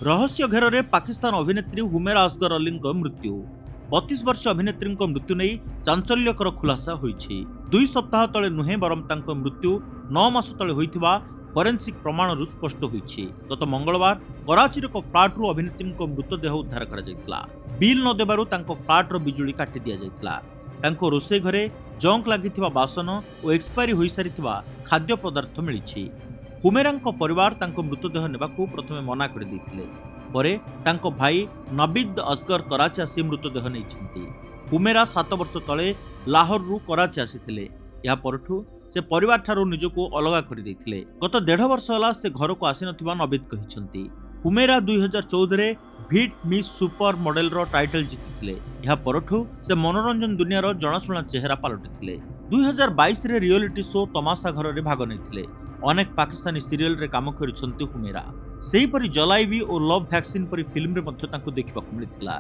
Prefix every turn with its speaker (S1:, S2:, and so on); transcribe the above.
S1: रहस्य घेर पाकिस्तान अभिनेत्री हुमेरा असगर अली मृत्यु। 32 वर्ष अभिनेत्री मृत्यु नहीं चांचल्यकर खुलासा होईछि। 2 सप्ताह तले नुहे बरम तांको मृत्यु 9 मास तले होइथिबा फोरेंसिक प्रमाण स्पष्ट होईछि। गत मंगलवार कराची एक फ्लाट रु अभिनेत्री मृतदेह उद्धार करा जायतिला। बिल न देबारु तांको फ्लाट रो बिजुली काटी दिया जायतिला। तांको रोसे घरे जंक लागिथिबा बासन और एक्सपायरी होई सारिथिबा खाद्य पदार्थ मिलिछि। हुमेरांको परिवार तांको मृतदेह नेबाकू प्रथमे मना कर देथिले। परे तांको भाई नबीद असगर कराची आसी मृतदेह नेइछन्ति। हुमेरा 7 वर्ष तले लाहौर रु कराची आसीथिले। या परठू से परिवार ठारू निजको अलगा कर देथिले। गत 1.5 वर्ष होला से घर को आसी नथिबा नबीद कहिसन्ति। हुमेरा 2014 रे भीट मिस सुपर मॉडल रो टाइटल जीतिथिले। या परठू से मनोरंजन दुनिया रो जणाशुणा चेहरा पालटिथिले। 2022 रे रियलिटी शो तमाशा घर रे भाग नेथिले। अनेक पाकिस्तानी सीरियल रे काम करिसन्ति हुमेरा। सेही परि जलाइबी और लव वैक्सीन परि फिल्म रे मध्य तांको देखिबाकू मिलिथिला।